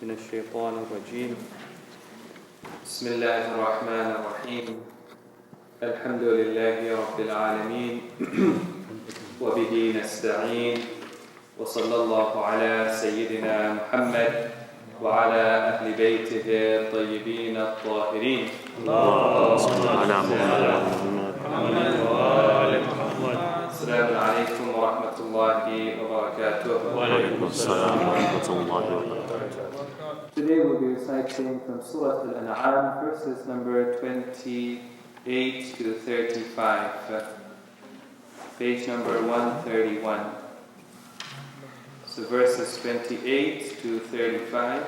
من الشيطان الرجيم. بسم الله الرحمن الرحيم. الحمد لله رب العالمين وبه نستعين، وصلى الله على سيدنا محمد وعلى أهل بيته الطيبين الطاهرين. اللهم صل على محمد وآل محمد. السلام عليكم ورحمة الله وبركاته. وعليكم السلام ورحمة الله وبركاته. Today we'll be reciting from Surah Al-An'am, verses number 28 to 35, page number 131. So verses 28 to 35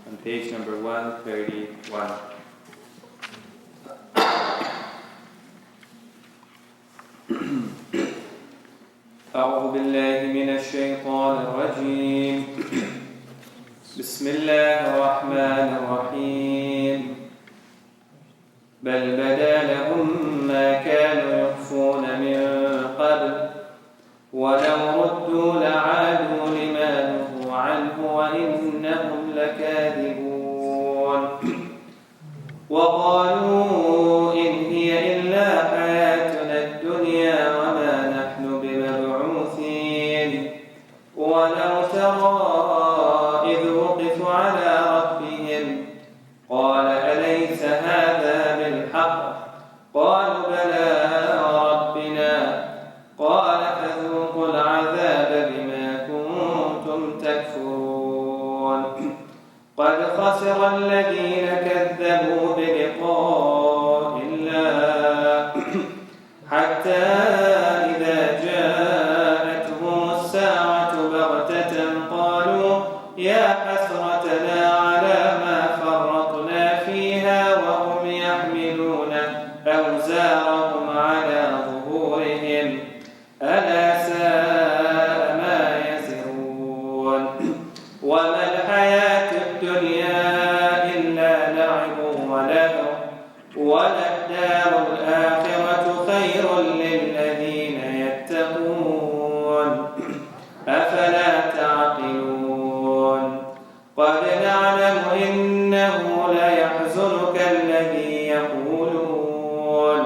on page number 131. أعوذ بالله من الشيطان الرجيم. بسم الله الرحمن الرحيم. بل بدا لهم ما كانوا يخفون من قبل ولو ردوا لعادوا لما نهوا عنه وإنهم لكاذبون. وقالوا إن هي إلا حياتنا الدنيا وما نحن بمبعوثين. ولو ترى إذ وقفوا على ربهم قال أليس هذا بالحق؟ قالوا بلى وربنا. قال فذوقوا العذاب بما كنتم تكفرون. قد خسر الذين كذبوا بلقاء الله حتى إذا جاءتهم الساعة بغتة قالوا يا حسرتنا على ما فرطنا فيها وهم يحملون أوزارهم على ظهورهم ألا ساء ما يزرون. وما الحياة الدنيا إلا لعب ولهو وللدار الآخرة خير للذين يتقون أفلا تعقلون. قد نعلم إنه ليحزنك الذي يقولون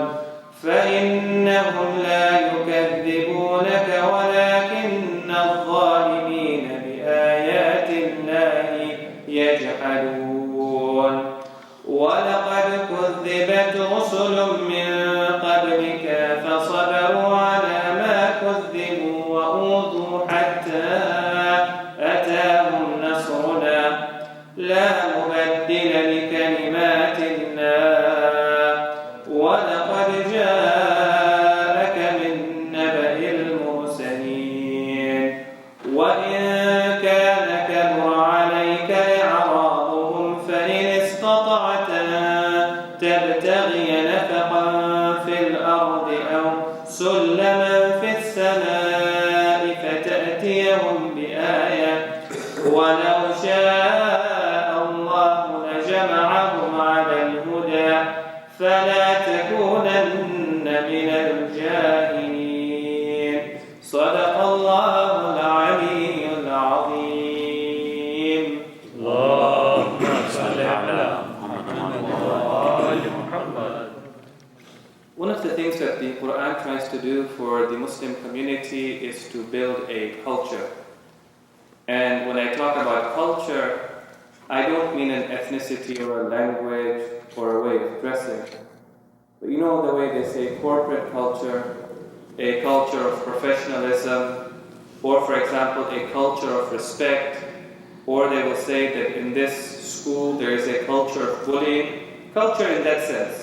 فإنهم لا يكذبونك ولكن الظالمين بآيات الله يجحدون. ولقد كذبت رسل من قبلك فصبروا على ما كذبوا وأوذوا حتى أتاهم نصرنا لا مبدل لكلمات الله. ولقد جاءك من نبأ المرسلين. وإن كان كبر عليك إعراضهم فإن استطعت أن تبتغي نفقا في الأرض أو سلما في السماء فتأتيهم بآية ولو شاء الله لجمعهم على الهدى فلا تكونن من الجاهلين. صدق الله العلي العظيم. اللهم صل على محمد وآل محمد. One of the things that the Qur'an tries to do for the Muslim community is to build a culture. And when I talk about culture, I don't mean an ethnicity or a language or a way of dressing. But you know the way they say corporate culture, a culture of professionalism, or for example, a culture of respect, or they will say that in this school there is a culture of bullying, culture in that sense.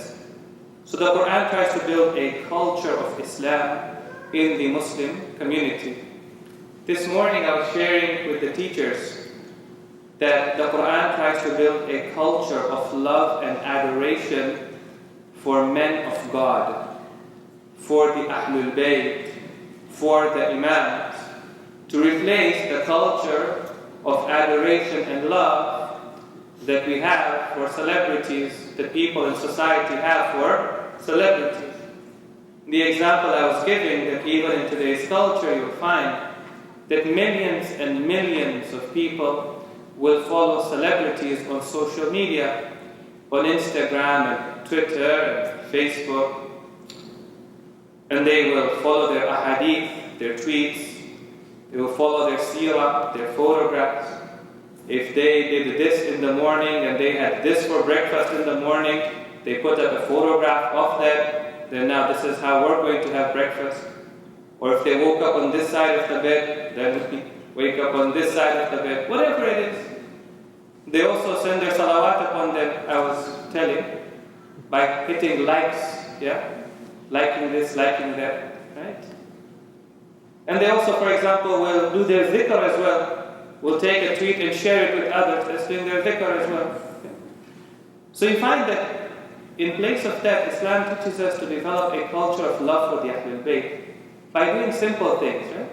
So the Quran tries to build a culture of Islam in the Muslim community. This morning I was sharing with the teachers that the Quran tries to build a culture of love and adoration for men of God, for the Ahlul Bayt, for the Imams, to replace the culture of adoration and love that we have for celebrities, that people in society have for celebrities. The example I was giving, that even in today's culture you'll find that millions and millions of people will follow celebrities on social media, on Instagram and Twitter and Facebook, and they will follow their ahadith, their tweets, they will follow their seerah, their photographs. If they did this in the morning and they had this for breakfast in the morning, they put up a photograph of that, then now this is how we're going to have breakfast. Or if they woke up on this side of the bed, then we wake up on this side of the bed, whatever it is. They also send their salawat upon them, I was telling, by hitting likes, yeah? Liking this, liking that, right? And they also, for example, will do their dhikr as well. Will take a tweet and share it with others. That's doing their dhikr as well. Okay? So you find that in place of that, Islam teaches us to develop a culture of love for the Ahlul Bayt by doing simple things, right?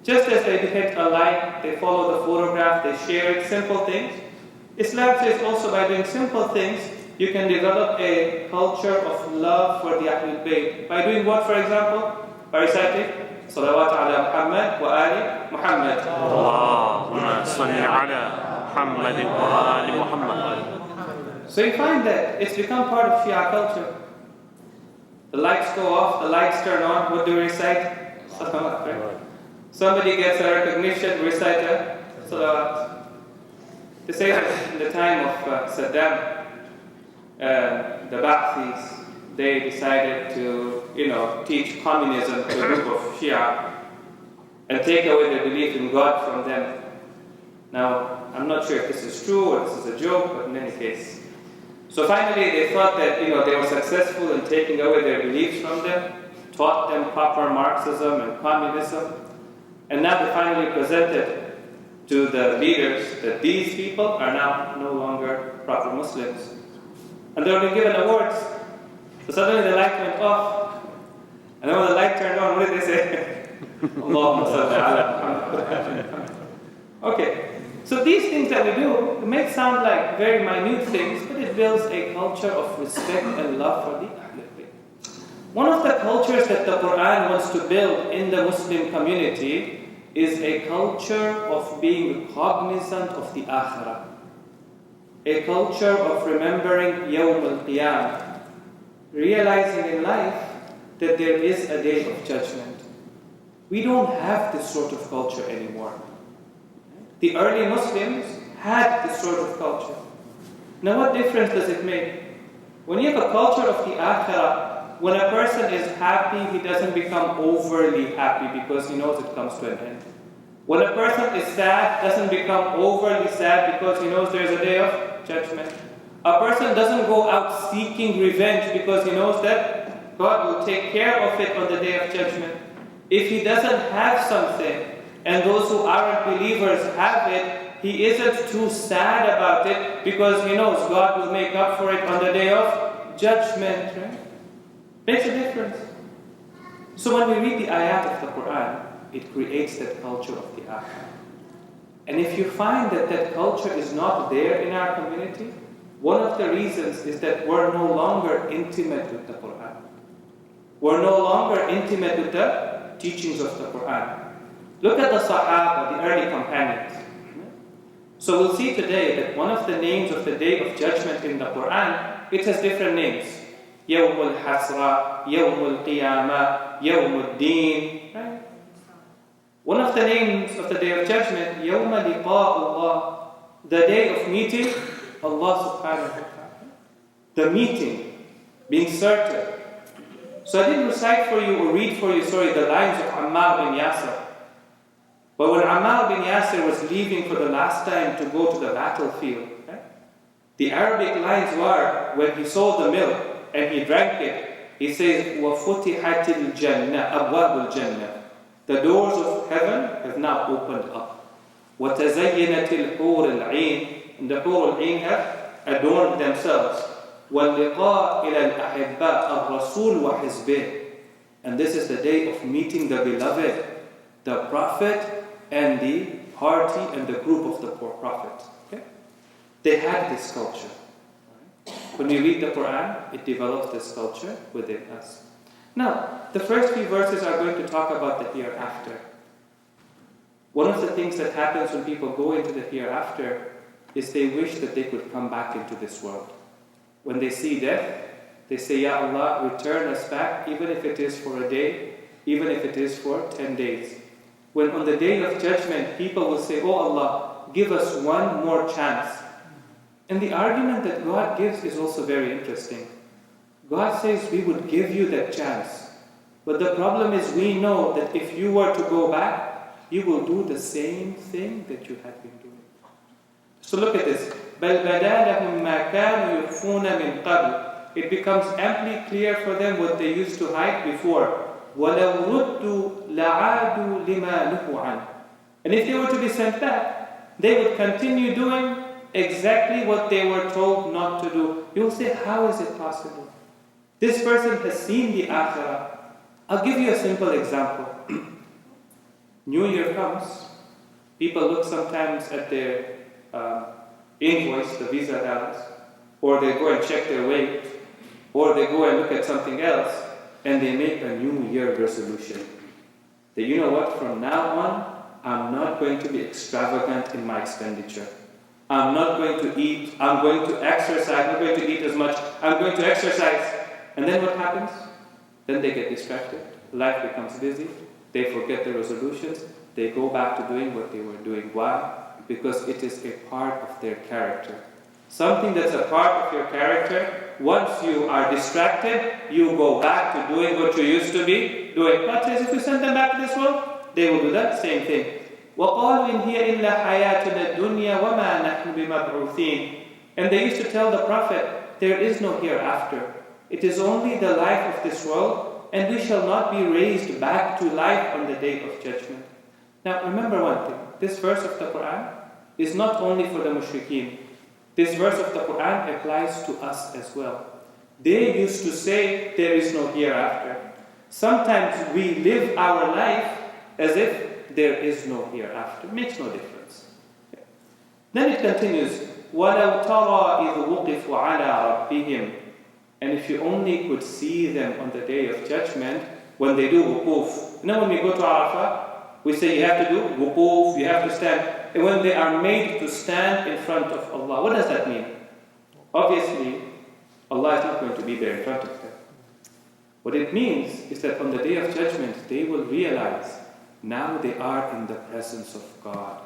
Just as they hit a like, they follow the photograph, they share it, simple things. Islam says also by doing simple things, you can develop a culture of love for the Ahlul Bayt. By doing what, for example? By reciting Salawat ala Muhammad wa ali Muhammad. Allahumma salli ala Muhammad wa ali Muhammad. So you find that it's become part of Shia culture. The lights go off, the lights turn on, what do we recite? Salawat, right? Somebody gets a recognition, recite a Salawat. They say that in the time of Saddam, the Ba'athis, they decided to, teach communism to a group of Shia and take away their belief in God from them. Now, I'm not sure if this is true or this is a joke, but in any case. So finally, they thought that, they were successful in taking away their beliefs from them, taught them proper Marxism and communism, and now they finally presented to the leaders that these people are now no longer proper Muslims. And they were given awards. So suddenly the light went off. And then when the light turned on, what did they say? Allahumma salli ala Muhammad. Okay. So these things that we do, it may sound like very minute things, but it builds a culture of respect and love for the Ahlul Bayt. One of the cultures that the Qur'an wants to build in the Muslim community is a culture of being cognizant of the Akhirah. A culture of remembering Yawm al-Qiyamah. Realizing in life that there is a day of judgment. We don't have this sort of culture anymore. The early Muslims had this sort of culture. Now what difference does it make? When you have a culture of the Akhirah, when a person is happy, he doesn't become overly happy because he knows it comes to an end. When a person is sad, doesn't become overly sad because he knows there's a day of judgment. A person doesn't go out seeking revenge because he knows that God will take care of it on the day of judgment. If he doesn't have something, and those who aren't believers have it, he isn't too sad about it because he knows God will make up for it on the day of judgment. Right? Makes a difference. So when we read the ayat of the Quran, it creates that culture of the Akhirah. And if you find that that culture is not there in our community, one of the reasons is that we're no longer intimate with the Quran. We're no longer intimate with the teachings of the Quran. Look at the Sahaba, the early companions. So we'll see today that one of the names of the Day of Judgment in the Quran, it has different names. Yawm al-Hasra, Yawm al-Qiyamah, Yawm al-Din. Right? One of the names of the Day of Judgment, Yawm liqa'ullah, the day of meeting Allah subhanahu wa ta'ala. The meeting, being certain. So I didn't recite for you or read for you, the lines of Ammar bin Yasir. But when Ammar bin Yasir was leaving for the last time to go to the battlefield, right? The Arabic lines were, when he saw the milk and he drank it, he says, وَفُتِحَتِ الْجَنَّةِ أَبْوَابُ الْجَنَّةِ. The doors of heaven have now opened up. وَتَزَيَّنَتِ الْحُورِ الْعِينِ. And the Hur al-Ain have adorned themselves. وَاللِّقَاء إِلَى الْأَحِبَّاءِ الرَّسُولُ وَحِزْبِهِ. And this is the day of meeting the beloved, the Prophet and the party and the group of the poor Prophet. Okay? They had this culture. When we read the Quran, it develops this culture within us. Now, the first few verses are going to talk about the hereafter. One of the things that happens when people go into the hereafter is they wish that they could come back into this world. When they see death, they say, Ya Allah, return us back, even if it is for a day, even if it is for 10 days. When on the day of judgment, people will say, Oh Allah, give us one more chance. And the argument that God gives is also very interesting. God says, we would give you that chance. But the problem is, we know that if you were to go back, you will do the same thing that you had been doing. So look at this. بَلْ بَدَا لَهُمْ مَا كَانُوا يُخْفُونَ مِنْ قَبْلِ. It becomes amply clear for them what they used to hide before. وَلَوْ رُدُّوا لَعَادُوا لِمَا نُهُوا عَنْهُ. And if they were to be sent back, they would continue doing exactly what they were told not to do. You'll say, how is it possible? This person has seen the Akhirah. I'll give you a simple example. New Year comes, people look sometimes at their invoice, the visa balance, or they go and check their weight, or they go and look at something else, and they make a New Year resolution. That, you know what, from now on, I'm not going to be extravagant in my expenditure. I'm not going to eat, I'm going to exercise, I'm not going to eat as much, I'm going to exercise. And then what happens? Then they get distracted. Life becomes busy. They forget their resolutions. They go back to doing what they were doing. Why? Because it is a part of their character. Something that's a part of your character, once you are distracted, you go back to doing what you used to be doing. God says, if you send them back to this world, they will do that same thing. وَقَالُوا إِنْ هِيَ إِلَّا حَيَاتُنَا الدُّنْيَا وَمَا نَحْنُ بِمَبْعُوثِينَ. And they used to tell the Prophet, there is no hereafter. It is only the life of this world, and we shall not be raised back to life on the day of judgment. Now remember one thing, this verse of the Qur'an is not only for the mushrikeen. This verse of the Qur'an applies to us as well. They used to say there is no hereafter. Sometimes we live our life as if there is no hereafter. It makes no difference. Then it continues, وَلَوْ تَرَى إِذْ وُقِفُوا عَلَىٰ رَبِّهِمْ. And if you only could see them on the day of judgment, when they do wuquf. You know, when we go to Arafah, we say you have to do wuquf, you have to stand. And when they are made to stand in front of Allah, what does that mean? Obviously, Allah is not going to be there in front of them. What it means is that on the day of judgment, they will realize now they are in the presence of God.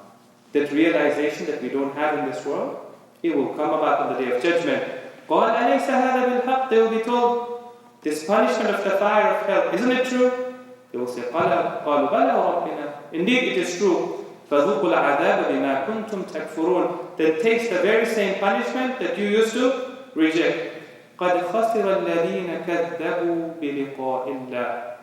That realization that we don't have in this world, it will come about on the day of judgment. قَالَ أَلَيْسَ هَذَا بِالْحَقِّ. They will be told, this punishment of the fire of hell, isn't it true? They will say, قَالُوا بَلَى وَرَبِّنَا. Indeed, it is true. فَذُوقُوا الْعَذَابَ بِمَا كُنْتُمْ تَكْفُرُونَ. Then taste the very same punishment that you used to reject. قَدْ خَسِرَ الَّذِينَ كَذَّبُوا بِلِقَاءِ اللَّهِ.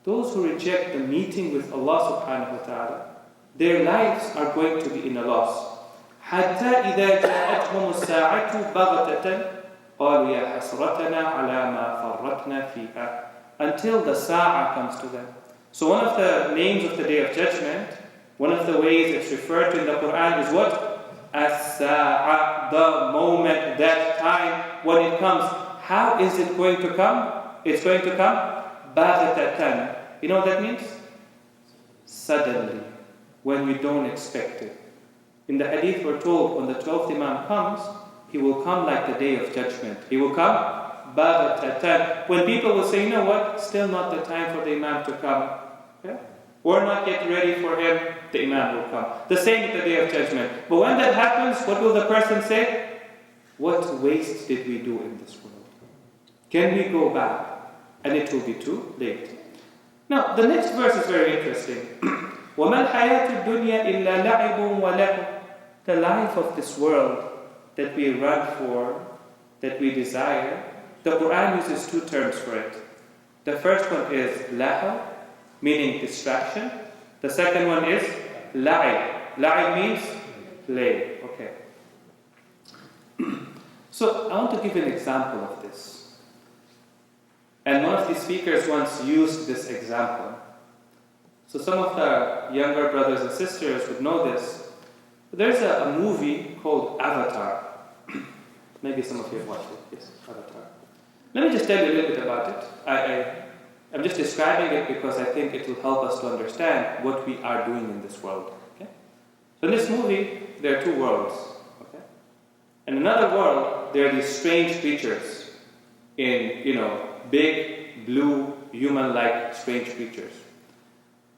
Those who reject the meeting with Allah subhanahu wa ta'ala, their lives are going to be in a loss. حَتَّى إِذَا جَاءَتْهُمُ السَّاعَةُ بَغْتَةً قَالُوا يَا حَسْرَتَنَا عَلَى مَا فَرَّطْنَا فِيهَا. Until the Sa'ah comes to them. So one of the names of the Day of Judgment, one of the ways it's referred to in the Quran is what? As-Sa'ah, the moment, that time when it comes. How is it going to come? It's going to come baghtatan. You know what that means? Suddenly, when we don't expect it. In the hadith we're told when the 12th Imam comes, he will come like the Day of Judgment. He will come baghtatan. When people will say, you know what, still not the time for the Imam to come. Okay? We're not yet ready for him, the Imam will come. The same with the Day of Judgment. But when that happens, what will the person say? What waste did we do in this world? Can we go back? And it will be too late. Now, the next verse is very interesting. وَمَا الْحَيَاةُ الدُّنْيَا إِلَّا لَعِبٌ وَلَهُ. The life of this world that we run for, that we desire, the Quran uses two terms for it. The first one is lahu, meaning distraction. The second one is la'ib. La'ib means play. Okay. So I want to give an example of this. And one of the speakers once used this example. So some of the younger brothers and sisters would know this. There's a movie called Avatar. Maybe some of you have watched it. Yes, Avatar. Let me just tell you a little bit about it. I'm just describing it because I think it will help us to understand what we are doing in this world. Okay? So in this movie, there are two worlds. Okay? In another world, there are these strange creatures in, big, blue, human-like strange creatures.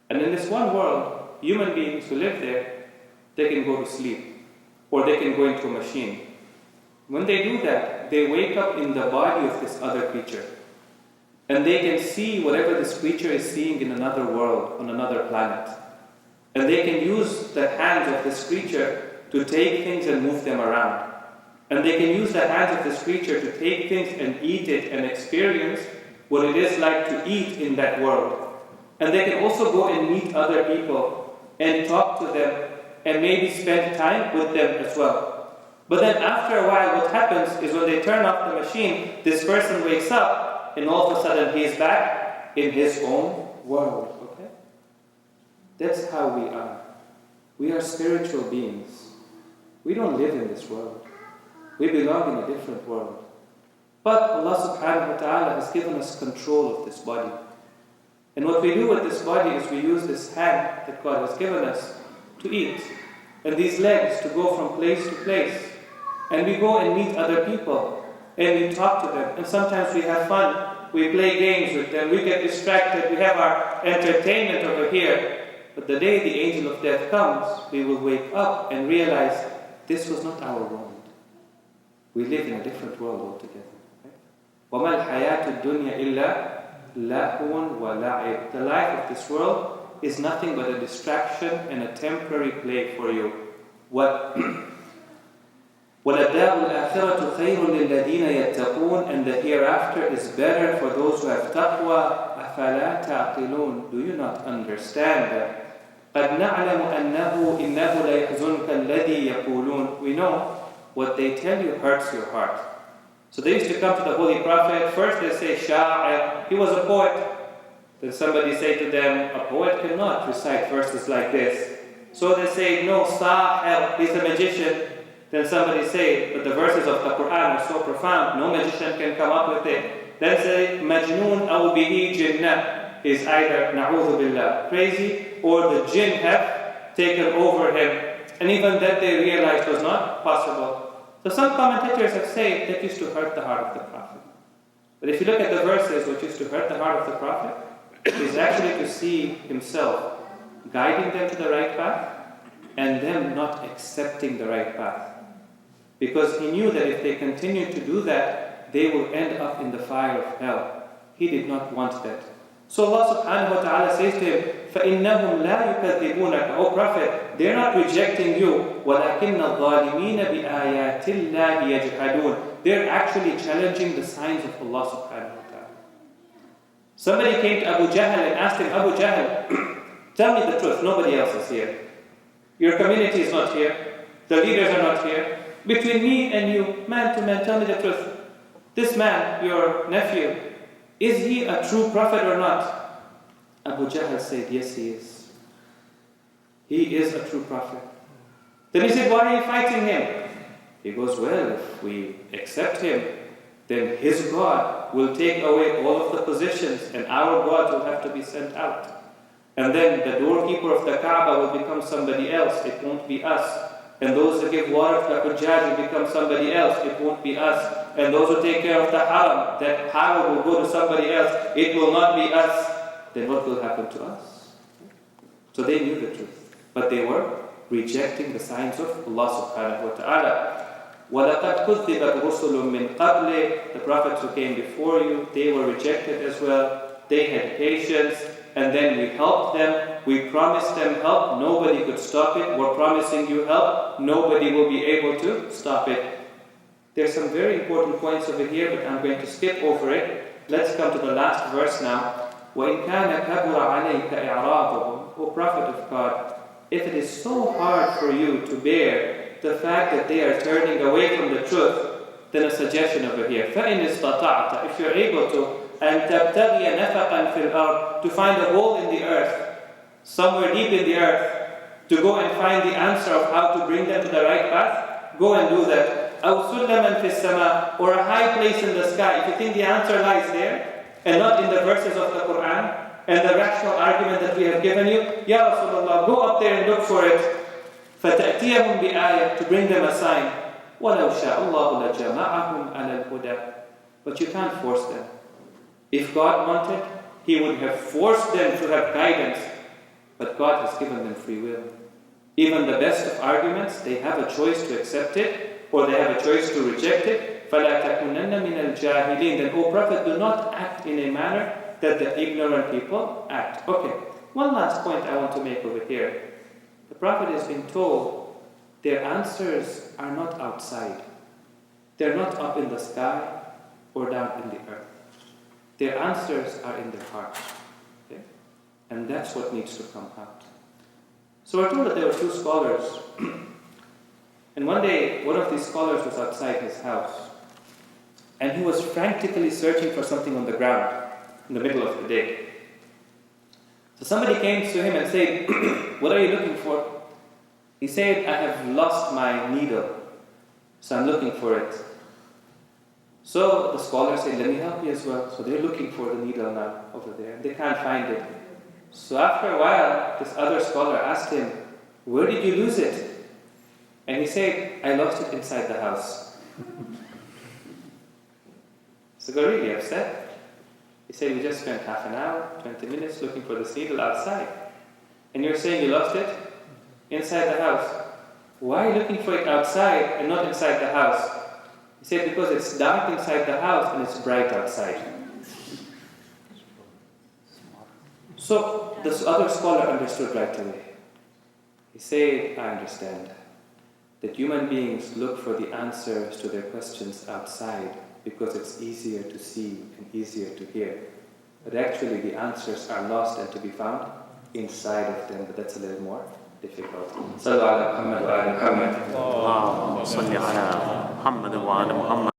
And in this one world, human beings who live there, they can go to sleep, or they can go into a machine. When they do that, they wake up in the body of this other creature. And they can see whatever this creature is seeing in another world, on another planet. And they can use the hands of this creature to take things and move them around. And they can use the hands of this creature to take things and eat it and experience what it is like to eat in that world. And they can also go and meet other people and talk to them and maybe spend time with them as well. But then after a while, what happens is when they turn off the machine, this person wakes up and all of a sudden he's back in his own world. Okay? That's how we are. We are spiritual beings. We don't live in this world. We belong in a different world. But Allah subhanahu wa ta'ala has given us control of this body. And what we do with this body is we use this hand that God has given us to eat, and these legs to go from place to place. And we go and meet other people, and we talk to them, and sometimes we have fun. We play games with them, we get distracted, we have our entertainment over here. But the day the angel of death comes, we will wake up and realize this was not our world. We live in a different world altogether. وَمَا الْحَيَاةُ الدُّنْيَا إِلَّا لَهْوٌ وَلَعِبٌ. The life of this world is nothing but a distraction and a temporary play for you. وَلَدَّارُ الْآخِرَةُ خَيْرٌ لِلَّذِينَ يَتَّقُونَ. And the hereafter is better for those who have taqwa. أَفَلَا تَعْقِلُونَ. Do you not understand that? قَدْ نَعْلَمُ أَنَّهُ إِنَّهُ لَيَحْزُنْكَ الَّذِي يَقُولُونَ. We know what they tell you hurts your heart. So they used to come to the Holy Prophet. First they say, Sha'ir, he was a poet. Then somebody say to them, a poet cannot recite verses like this. So they say, no, Sa'ir, he's a magician. Then somebody say, but the verses of the Qur'an are so profound, no magician can come up with it. Then say, Majnoon aw bihi jinnah, is either, na'udhu billah, crazy, or the jinn have taken over him. And even that they realized was not possible. So some commentators have said that used to hurt the heart of the Prophet. But if you look at the verses which used to hurt the heart of the Prophet, is actually to see himself guiding them to the right path and them not accepting the right path. Because he knew that if they continued to do that, they will end up in the fire of hell. He did not want that. So Allah subhanahu wa ta'ala says to him, فَإِنَّهُمْ لَا يُكَذِّبُونَكَ. O Prophet, they're not rejecting you. وَلَكِنَّ الظَّالِمِينَ بِآيَاتِ اللَّهِ يَجْحَدُونَ. They're actually challenging the signs of Allah subhanahu wa ta'ala. Somebody came to Abu Jahl and asked him, Abu Jahl, tell me the truth, nobody else is here. Your community is not here. The leaders are not here. Between me and you, man to man, tell me the truth. This man, your nephew, is he a true prophet or not? Abu Jahl said, yes, he is. He is a true prophet. Then he said, why are you fighting him? He goes, well, if we accept him, then his God will take away all of the positions and our God will have to be sent out. And then the doorkeeper of the Kaaba will become somebody else. It won't be us. And those who give water to the Hujjaj will become somebody else. It won't be us. And those who take care of the Haram, that power will go to somebody else. It will not be us. Then what will happen to us? So they knew the truth. But they were rejecting the signs of Allah subhanahu wa ta'ala. وَلَقَدْ كُذِّبَتْ رُسُلٌ مِّن قَبْلِ. The prophets who came before you, they were rejected as well. They had patience. And then we helped them. We promised them help. Nobody could stop it. We're promising you help. Nobody will be able to stop it. There's some very important points over here, but I'm going to skip over it. Let's come to the last verse now. وَإِنْ كَانَ كَبُرَ عَلَيْكَ إِعْرَاضُهُمْ. O Prophet of God, if it is so hard for you to bear the fact that they are turning away from the truth, then a suggestion over here. فَإِنْ اسْتَطَعْتَ. If you're able to, and تَبْتَغِيَ نَفَقًا فِي الْأَرْضِ. To find a hole in the earth, somewhere deep in the earth, to go and find the answer of how to bring them to the right path, go and do that. أَوْ سُلَّمًا فِي السَّمَاءِ. Or a high place in the sky. If you think the answer lies there, and not in the verses of the Qur'an, and the rational argument that we have given you, Ya Rasulullah, go up there and look for it. فَتَأْتِيَهُمْ بِآيَةٍ. To bring them a sign. وَلَوْ شَاءَ اللَّهُ لَجَمَعَهُمْ عَلَى الْهُدَى. But you can't force them. If God wanted, He would have forced them to have guidance. But God has given them free will. Even the best of arguments, they have a choice to accept it, or they have a choice to reject it. فَلَا تَكُنَنَّ مِنَ الْجَاهِلِينَ. Then, O Prophet, do not act in a manner that the ignorant people act. Okay, one last point I want to make over here. The Prophet is being told their answers are not outside. They're not up in the sky or down in the earth. Their answers are in their heart. Okay? And that's what needs to come out. So we're told that there were two scholars. And one day, one of these scholars was outside his house. And he was frantically searching for something on the ground in the middle of the day. So somebody came to him and said, "What are you looking for?" He said, "I have lost my needle, so I'm looking for it." So the scholar said, "Let me help you as well." So they're looking for the needle now over there. They can't find it. So after a while, this other scholar asked him, "Where did you lose it?" And he said, "I lost it inside the house." So he got really upset. He said, "We just spent half an hour, 20 minutes looking for this needle outside. And you're saying you lost it inside the house. Why are you looking for it outside and not inside the house?" He said, "Because it's dark inside the house and it's bright outside." So this other scholar understood right away. He said, "I understand that human beings look for the answers to their questions outside because it's easier to see and easier to hear. But actually the answers are lost and to be found inside of them, but that's a little more difficult." Sallallahu alaihi wa sallam. اللهم صل على محمد وعلى محمد.